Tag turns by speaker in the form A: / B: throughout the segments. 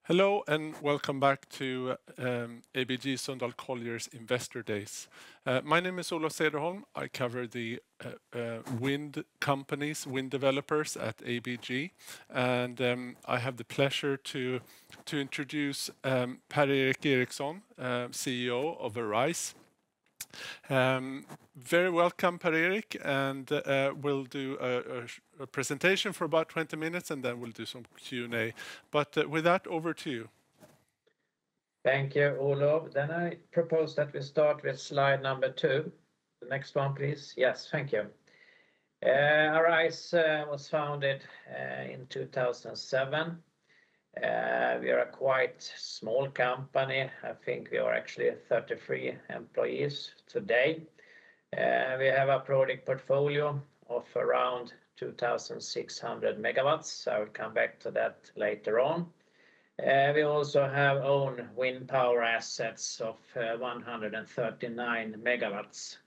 A: Hello and welcome back to ABG Sundal Collier's Investor Days. My name is Olof Cederholm. I cover the wind companies, wind developers at ABG, and I have the pleasure to introduce Per-Erik Eriksson, CEO of Arise. Very welcome, Per-Erik, and we'll do a presentation for about 20 minutes and then we'll do some Q&A. But with that, over to you.
B: Thank you, Olof. Then I propose that we start with slide number 2. The next one, please. Yes, thank you. Arise was founded in 2007. We are a quite small company. I think we are actually 33 employees today. We have a project portfolio of around 2,600 megawatts. I will come back to that later on. We also have own wind power assets of 139 megawatts.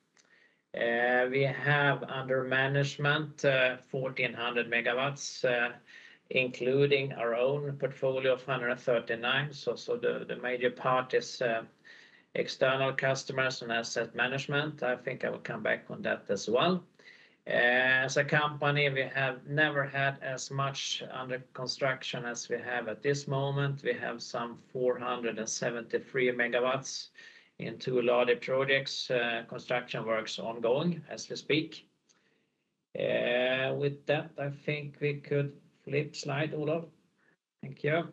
B: We have under management 1,400 megawatts, including our own portfolio of 139. So the major part is external customers and asset management. I think I will come back on that as well. As a company, we have never had as much under construction as we have at this moment. We have some 473 megawatts in 2 large projects, construction works ongoing as we speak. With that, I think we could flip slide, Olof. Thank you.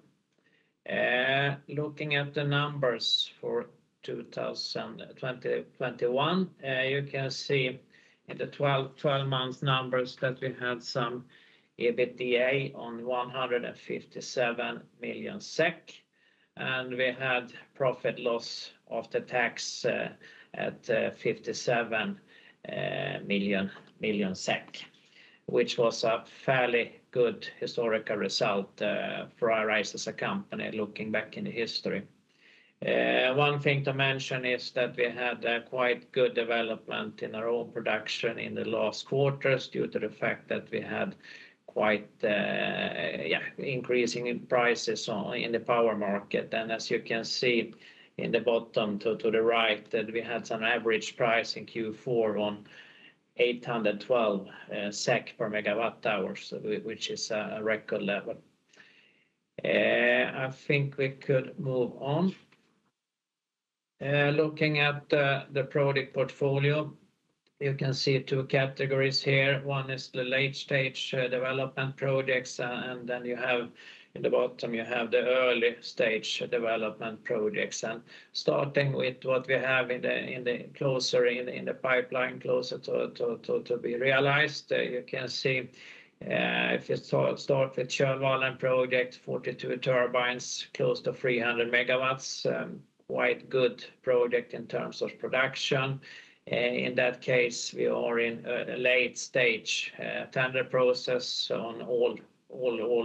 B: Looking at the numbers for 2021, you can see in the 12 months numbers that we had some EBITDA on 157 million SEK, and we had profit loss after tax at 57 million SEK, which was a fairly good historical result for Arise as a company looking back in the history. One thing to mention is that we had a quite good development in our own production in the last quarters due to the fact that we had quite increasing in prices in the power market. And as you can see in the bottom to the right, that we had some average price in Q4 on 812 SEK per megawatt hours, which is a record level. I think we could move on. Looking at the project portfolio, you can see 2 categories here. One is the late stage development projects, and then you have in the bottom you have the early stage development projects. And starting with what we have in the closer in the pipeline, closer to be realized, you can see if you start with Kölvallen project, 42 turbines, close to 300 megawatts. Quite good project in terms of production. In that case, we are in a late stage tender process on all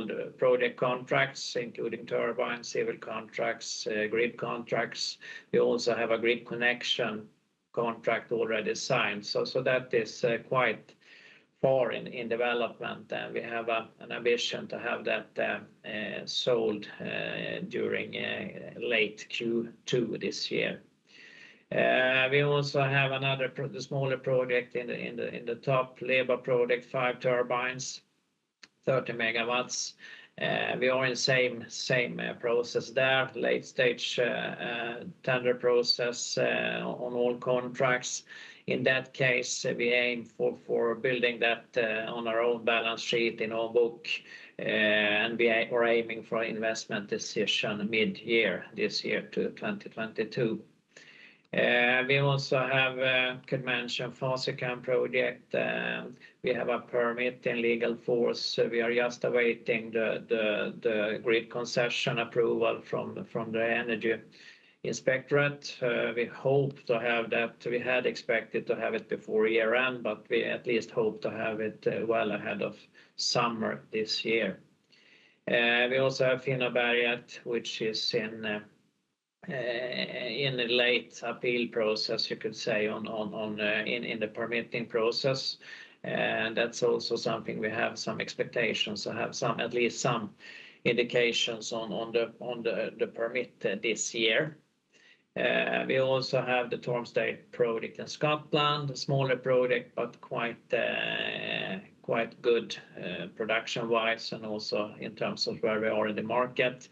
B: the project contracts, including turbines, civil contracts, grid contracts. We also have a grid connection contract already signed. So that is quite far in development, and we have an ambition to have that sold during late Q2 this year. We also have another smaller project in the top, Leba project, 5 turbines, 30 megawatts. We are in same process there, late stage tender process on all contracts. In that case, we aim for building that on our own balance sheet in our book, and we are aiming for investment decision mid-year this year to 2022. We also have could mention Fasikan project. We have a permit in legal force. We are just awaiting the grid concession approval from the Energy Inspectorate. We hope to have that. We had expected to have it before year end, but we at least hope to have it well ahead of summer this year. We also have Finwire.tv, which is in the late appeal process, you could say, in the permitting process, and that's also something we have some expectations to have at least some indications on the permit this year. We also have the Tormsdale project in Scotland, a smaller project, but quite good production-wise, and also in terms of where we are in the market.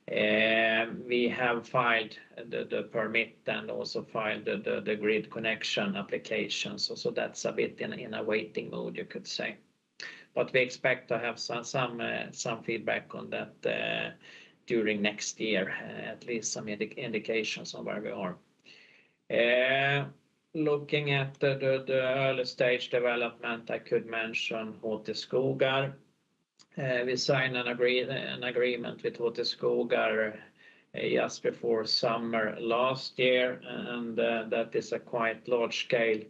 B: We have filed the permit and also filed the grid connection application. So that's a bit in a waiting mode, you could say. But we expect to have some feedback on that during next year, at least some indications on where we are. Looking at the early stage development, I could mention HT Skogar. We signed an agreement with HT Skogar just before summer last year, and that is a quite large scale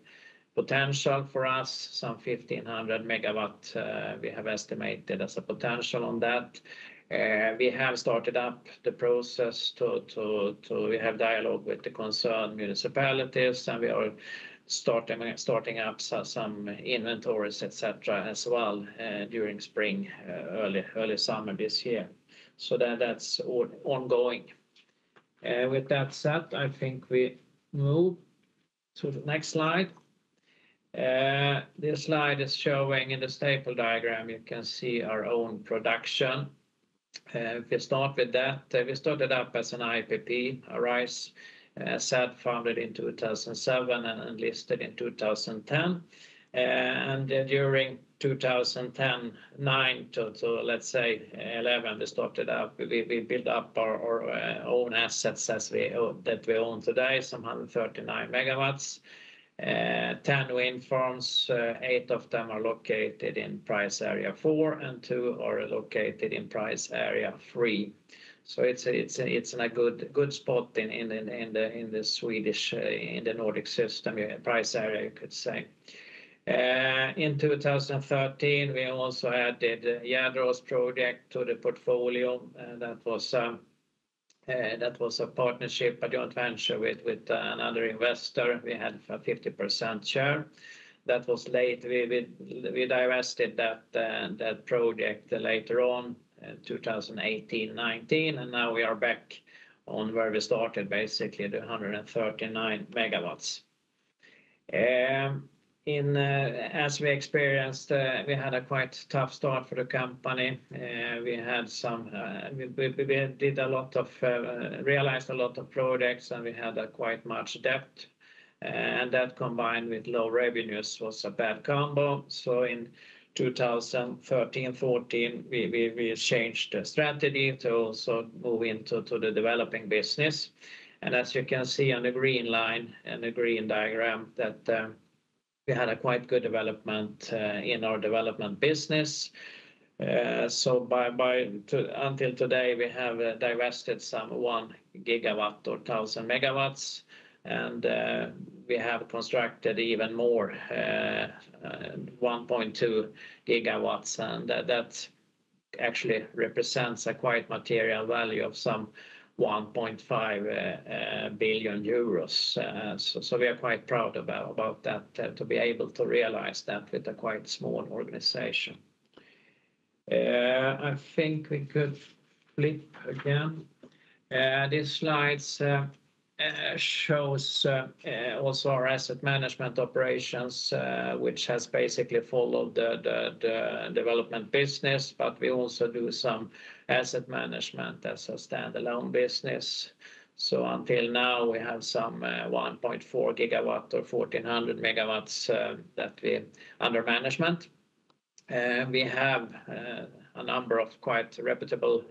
B: potential for us, some 1,500 megawatt we have estimated as a potential on that. We have started up the process we have dialogue with the concerned municipalities, and we are starting up some inventories, etc. as well during spring, early summer this year. So that's ongoing. With that said, I think we move to the next slide. This slide is showing in the staple diagram, you can see our own production. If we start with that, we started up as an IPP, Arise, founded in 2007 and listed in 2010. And during 2009 to let's say 11, we started up. We built up our own assets that we own today, some 139 megawatts. 10 wind farms, 8 of them are located in price area 4, and 2 are located in price area 3. So it's in a good spot in the Swedish in the Nordic system price area, you could say. In 2013, we also added Jädraås project to the portfolio. That was a partnership, a joint venture with another investor. We had a 50% share. That was late. We divested that project later on, 2018-19, and now we are back on where we started, basically the 139 megawatts. As we experienced, we had a quite tough start for the company. We had we did a lot of realized a lot of projects, and we had quite much debt, and that combined with low revenues was a bad combo. So in 2013-14, we changed the strategy to also move into the developing business. And as you can see on the green line and the green diagram, that we had a quite good development in our development business. So until today, we have divested some 1 gigawatt or 1,000 megawatts, and we have constructed even more, 1.2 gigawatts, and that actually represents a quite material value of some 1.5 billion euros. So we are quite proud about that, to be able to realize that with a quite small organization. I think we could flip again. This slide shows also our asset management operations, which has basically followed the development business, but we also do some asset management as a standalone business. So until now, we have some 1.4 gigawatt or 1,400 megawatts that we under management. We have a number of quite reputable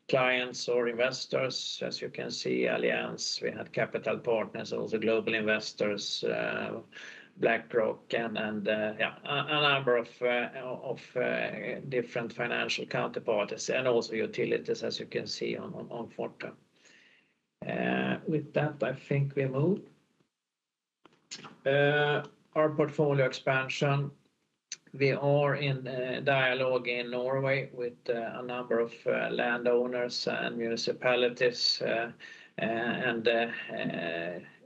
B: clients or investors, as you can see, Allianz, we had Capital Partners, also global investors, BlackRock, and a number of different financial counterparties, and also utilities, as you can see on Forte. With that, I think we move. Our portfolio expansion. We are in dialogue in Norway with a number of landowners and municipalities, and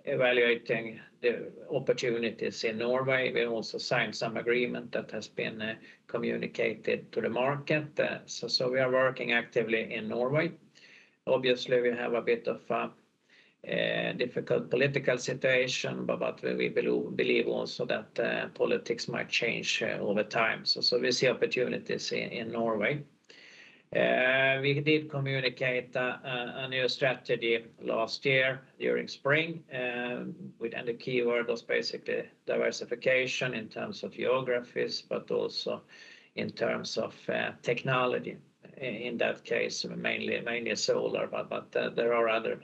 B: evaluating the opportunities in Norway. We also signed some agreement that has been communicated to the market. So we are working actively in Norway. Obviously, we have a bit of a difficult political situation, but we believe also that politics might change over time. So we see opportunities in Norway. We did communicate a new strategy last year during spring, and the keyword was basically diversification in terms of geographies, but also in terms of technology. In that case, mainly solar, but there are other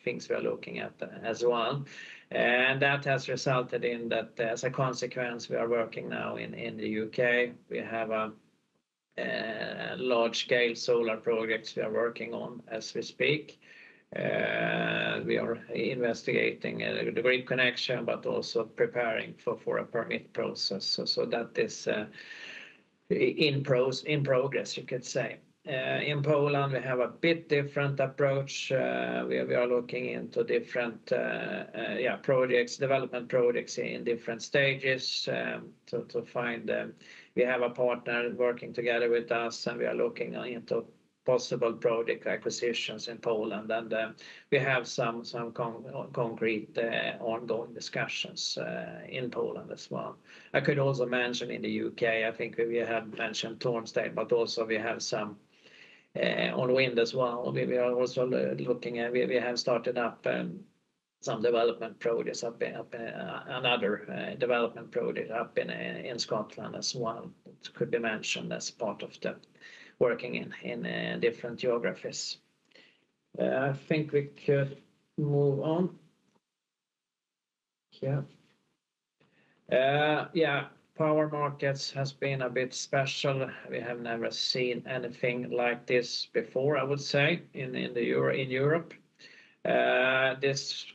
B: things we are looking at as well. And that has resulted in that, as a consequence, we are working now in the UK. We have a large-scale solar projects we are working on as we speak. We are investigating the grid connection, but also preparing for a permit process. So that is in progress, you could say. In Poland, we have a bit different approach. We are looking into different projects, development projects in different stages to find. We have a partner working together with us, and we are looking into possible project acquisitions in Poland, and we have some concrete ongoing discussions in Poland as well. I could also mention in the UK, I think we have mentioned Tormsdale, but also we have some on wind as well. We are also looking at, we have started up some development projects another development project up in Scotland as well. It could be mentioned as part of the working in different geographies. I think we could move on. Power markets has been a bit special. We have never seen anything like this before, I would say, in Europe. This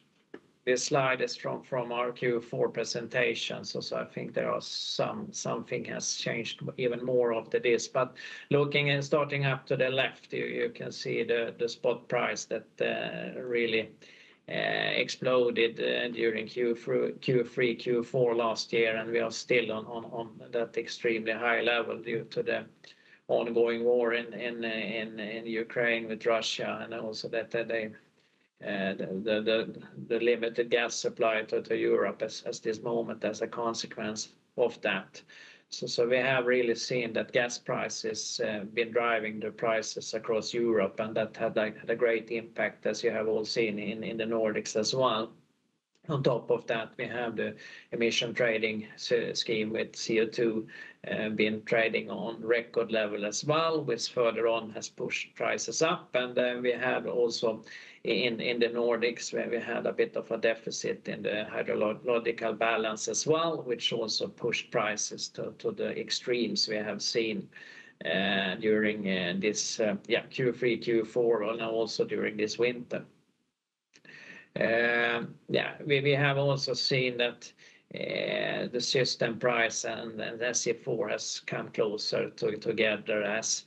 B: slide is from our Q4 presentation, so I think there are something has changed even more after this. But looking and starting up to the left, you can see the spot price that really exploded during Q3, Q4 last year, and we are still on that extremely high level due to the ongoing war in Ukraine with Russia, and also that the limited gas supply to Europe as this moment as a consequence of that. So we have really seen that gas prices been driving the prices across Europe, and that had a great impact, as you have all seen in the Nordics as well. On top of that, we have the emission trading scheme with CO2 been trading on record level as well, which further on has pushed prices up. And then we have also in the Nordics, where we had a bit of a deficit in the hydrological balance as well, which also pushed prices to the extremes we have seen during this Q3, Q4, and also during this winter. We have also seen that the system price and SE4 has come closer together, as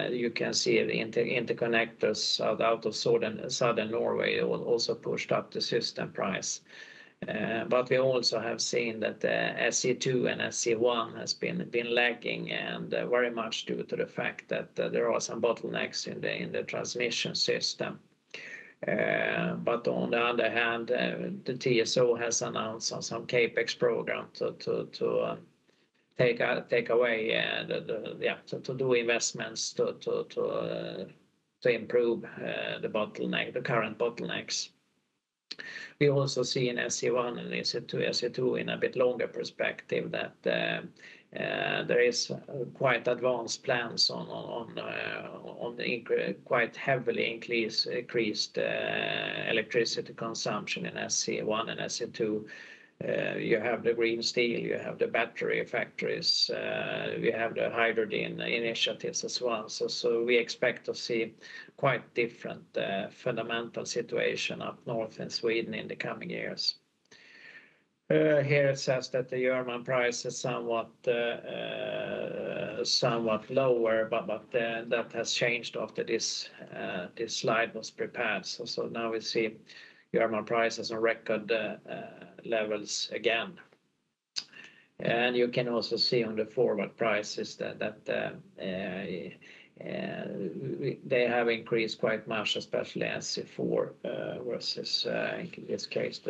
B: you can see the interconnectors out of southern Norway also pushed up the system price. But we also have seen that SE2 and SE1 has been lagging, and very much due to the fact that there are some bottlenecks in the transmission system. But on the other hand, the TSO has announced some capex program to take away to do investments to improve the current bottlenecks. We also see in SE1 and SE2 in a bit longer perspective that there is quite advanced plans on the quite heavily increased electricity consumption in SE1 and SE2. You have the green steel, you have the battery factories, we have the hydrogen initiatives as well. So we expect to see quite different fundamental situation up north in Sweden in the coming years. Here it says that the German price is somewhat lower, but that has changed after this slide was prepared. So now we see German prices on record levels again. And you can also see on the forward prices that they have increased quite much, especially SC4 versus in this case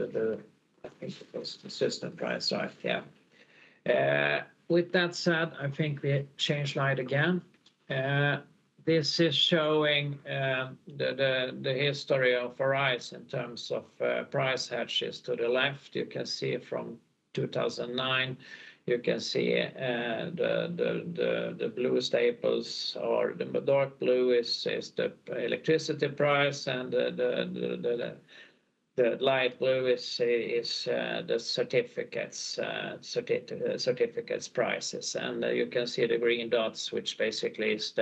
B: I think it was the system price, right? Yeah. With that said, I think we change slide again. This is showing the history of Arise in terms of price hedges. To the left, you can see from 2009. You can see the blue staples, or the dark blue is the electricity price, and the light blue is the certificates prices, and you can see the green dots, which basically is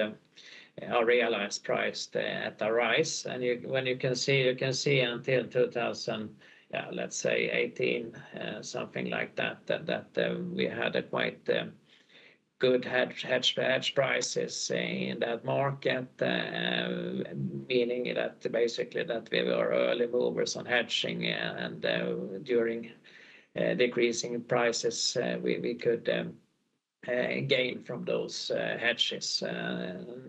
B: our realized price at Arise. And you can see until 2000. Yeah, let's say 18, something like that we had a quite good hedge prices in that market, meaning that basically that we were early movers on hedging, and during decreasing prices we could gain from those hedges.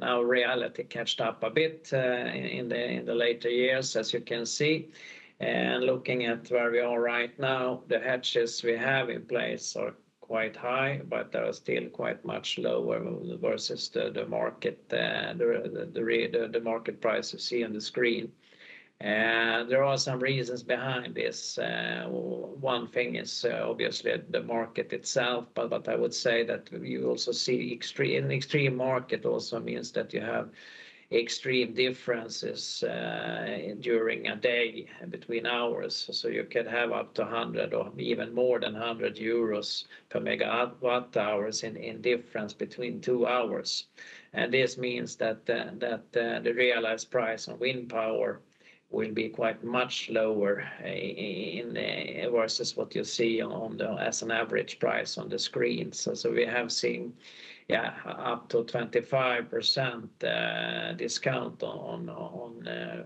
B: Now reality catched up a bit in the later years, as you can see. And looking at where we are right now, the hedges we have in place are quite high, but they are still quite much lower versus the market, the market price you see on the screen. And there are some reasons behind this. One thing is obviously the market itself, but I would say that you also see extreme market also means that you have extreme differences during a day between hours. So you can have up to 100 or even more than 100 euros per megawatt hours in difference between 2 hours. And this means that the realized price on wind power will be quite much lower versus what you see as an average price on the screen. So we have seen up to 25% discount on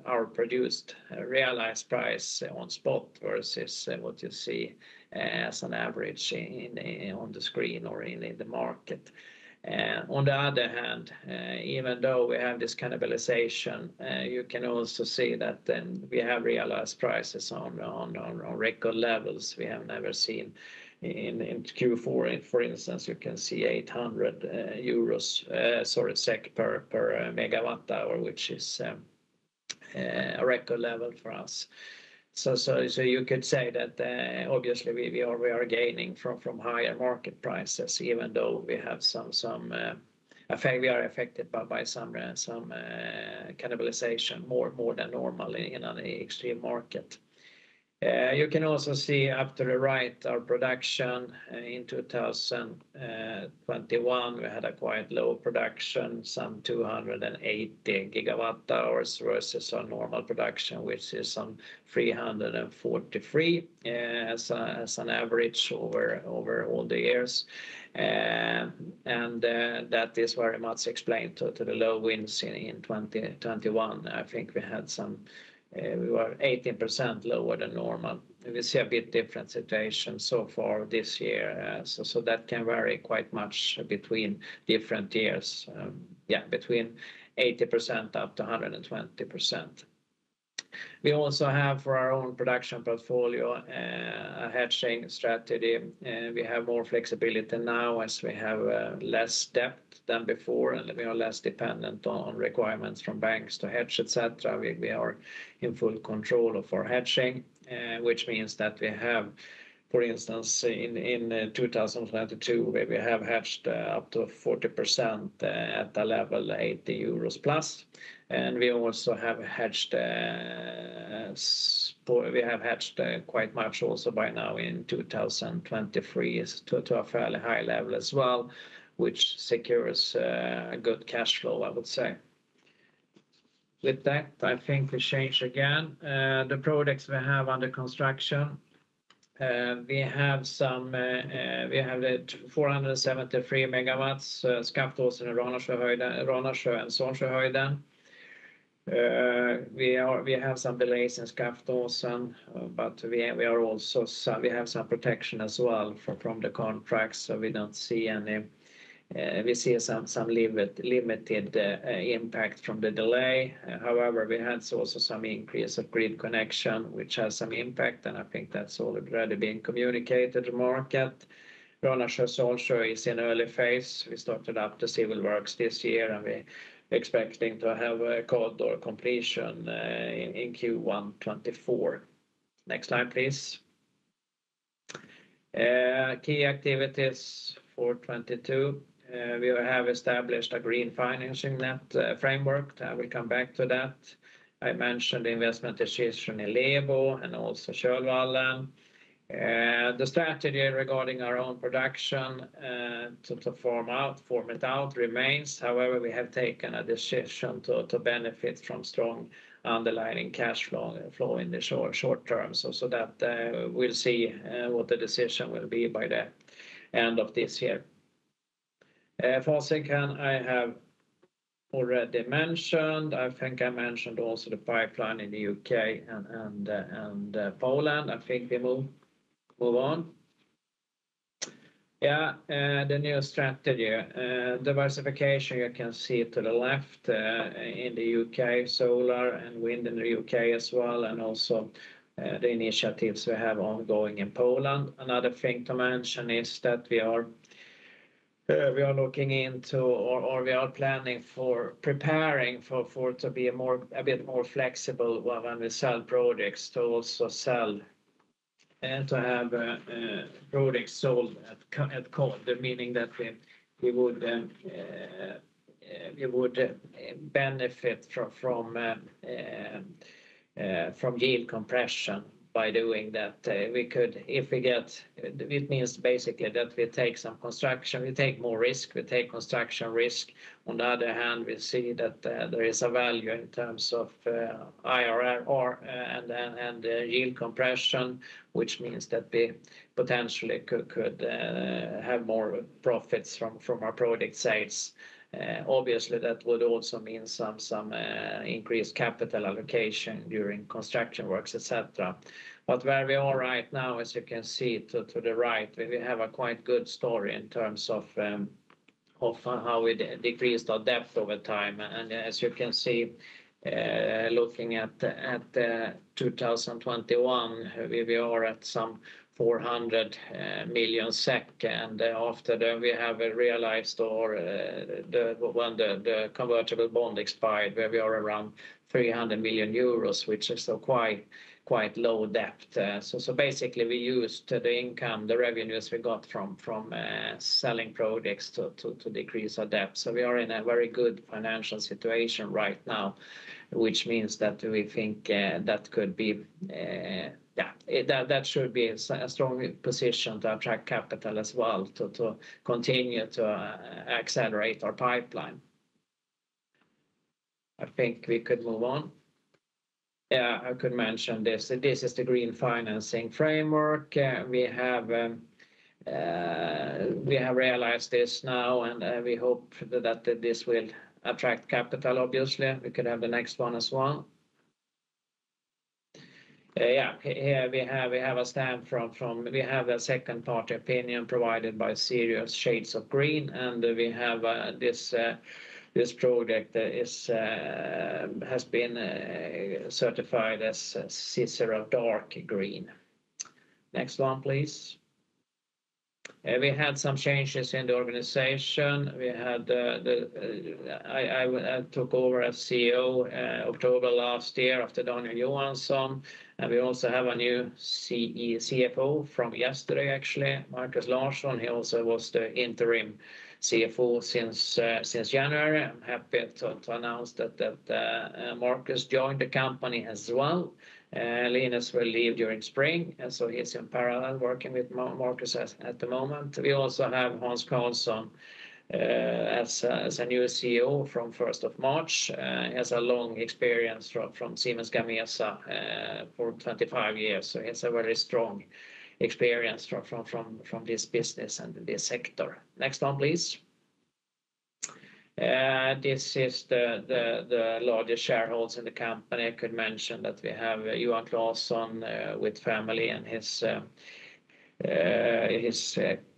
B: our produced realized price on spot versus what you see as an average on the screen or in the market. On the other hand, even though we have this cannibalization, you can also see that then we have realized prices on record levels we have never seen. In Q4, for instance, you can see 800 SEK per megawatt hour, which is a record level for us. So you could say that obviously we are gaining from higher market prices, even though we have we are affected by some cannibalization more than normal in an extreme market. You can also see up to the right our production in 2021. We had a quite low production, some 280 gigawatt hours versus our normal production, which is some 343 as an average over all the years. And that is very much explained to the low winds in 2021. I think we had we were 18% lower than normal. We see a bit different situation so far this year, so that can vary quite much between different years. Between 80% up to 120%. We also have for our own production portfolio a hedging strategy. We have more flexibility now as we have less debt than before, and we are less dependent on requirements from banks to hedge, etc. We are in full control of our hedging, which means that we have, for instance, in 2022, where we have hedged up to 40% at the level 80 euros plus. And we also have hedged quite much also by now in 2023 to a fairly high level as well, which secures a good cash flow, I would say. With that, I think we change again. The projects we have under construction. We have the 473 megawatts Skaftåsen and Ranasjöhöjden and Sånsjöhöjden. We have some delays in Skaftåsen, but we have some protection as well from the contracts, so we don't see any. We see some limited impact from the delay. However, we had also some increase of grid connection, which has some impact, and I think that's already been communicated to the market. Ranasjö is in early phase. We started up the civil works this year, and we're expecting to have a corridor completion in Q1 2024. Next slide, please. Key activities for 2022. We have established a green financing net framework. I will come back to that. I mentioned the investment decision in Lebo and also Kölvallen. The strategy regarding our own production to form it out remains. However, we have taken a decision to benefit from strong underlying cash flow in the short term. So that we'll see what the decision will be by the end of this year. Fasikan, I have already mentioned. I think I mentioned also the pipeline in the UK and Poland. I think we move on. The new strategy, diversification, you can see to the left in the UK, solar and wind in the UK as well, and also the initiatives we have ongoing in Poland. Another thing to mention is that we are looking into or we are planning for preparing for to be a bit more flexible when we sell projects, to also sell and to have products sold at cost, meaning that we would benefit from yield compression by doing that. It means basically that we take more risk, we take construction risk. On the other hand, we see that there is a value in terms of IRR and yield compression, which means that we potentially could have more profits from our project sales. Obviously, that would also mean some increased capital allocation during construction works, etc. But where we are right now, as you can see to the right, we have a quite good story in terms of how we decreased our debt over time. And as you can see, looking at 2021, we are at some 400 million SEK, and after that we have realized when the convertible bond expired, where we are around 300 million euros, which is a quite low debt. So basically we used the income, the revenues we got from selling projects to decrease our debt. So we are in a very good financial situation right now, which means that we think that could be that should be a strong position to attract capital as well, to continue to accelerate our pipeline. I think we could move on. I could mention this. This is the green financing framework. We have realized this now, and we hope that this will attract capital. Obviously, we could have the next one as well. Here we have a stamp from we have a second party opinion provided by Serious Shades of Green, and we have this project has been certified as Cicero Dark Green. Next one, please. We had some changes in the organization. We had I took over as CEO October last year after Daniel Johansson, and we also have a new CFO from yesterday, actually, Marcus Larsson. He also was the interim CFO since January. I'm happy to announce that Marcus joined the company as well. Linus will leave during spring, and so he's in parallel working with Marcus at the moment. We also have Hans Karlsson as a new CEO from 1st of March. He has a long experience from Siemens Gamesa for 25 years, so he has a very strong experience from this business and this sector. Next one, please. This is the largest shareholders in the company. I could mention that we have Johan Claesson with family and his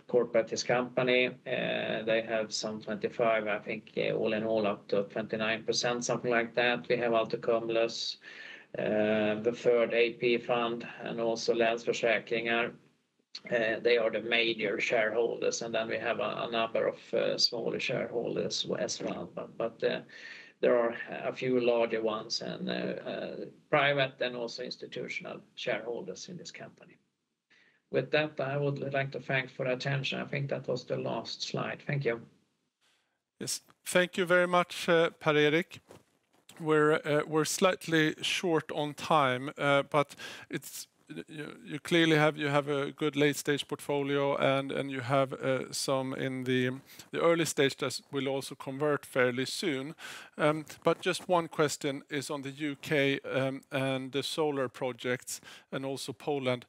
B: corporate, his company. They have some 25, I think, all in all up to 29%, something like that. We have Altokumlus, the third AP fund, and also Länsförsäkringar. They are the major shareholders, and then we have a number of smaller shareholders as well. But there are a few larger ones and private and also institutional shareholders in this company. With that, I would like to thank for attention. I think that was the last slide. Thank you.
A: Yes, thank you very much, Per-Erik. We're slightly short on time, but you clearly have a good late stage portfolio, and you have some in the early stage that will also convert fairly soon. But just one question is on the UK and the solar projects, and also Poland.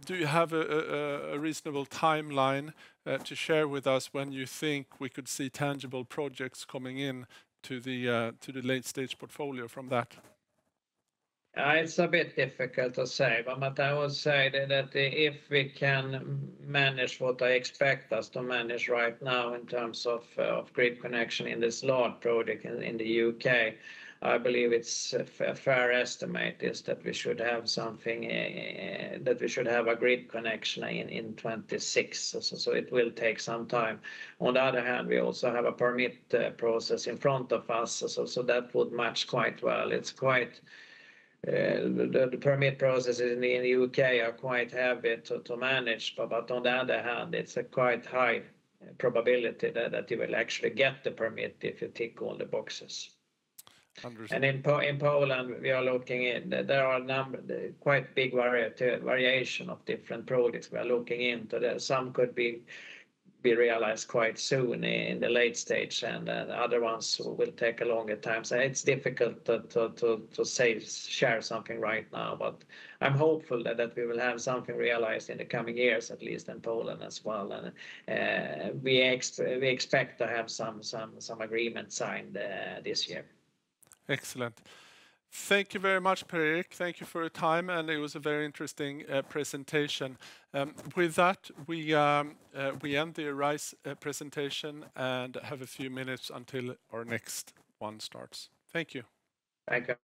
A: Do you have a reasonable timeline to share with us when you think we could see tangible projects coming in to the late stage portfolio from that?
B: It's a bit difficult to say, but I would say that if we can manage what I expect us to manage right now in terms of grid connection in this large project in the UK, I believe it's a fair estimate is that we should have something, that we should have a grid connection in 26. So it will take some time. On the other hand, we also have a permit process in front of us, so that would match quite well. It's quite the permit processes in the UK are quite heavy to manage, but on the other hand, it's a quite high probability that you will actually get the permit if you tick all the boxes. And in Poland, we are looking in. There are quite big variation of different projects we are looking into. Some could be realized quite soon in the late stage, and other ones will take a longer time. So it's difficult to share something right now, but I'm hopeful that we will have something realized in the coming years, at least in Poland as well. And we expect to have some agreement signed this year.
A: Excellent. Thank you very much, Per-Erik. Thank you for your time, and it was a very interesting presentation. With that, we end the Arise presentation and have a few minutes until our next one starts. Thank you.
B: Thank you.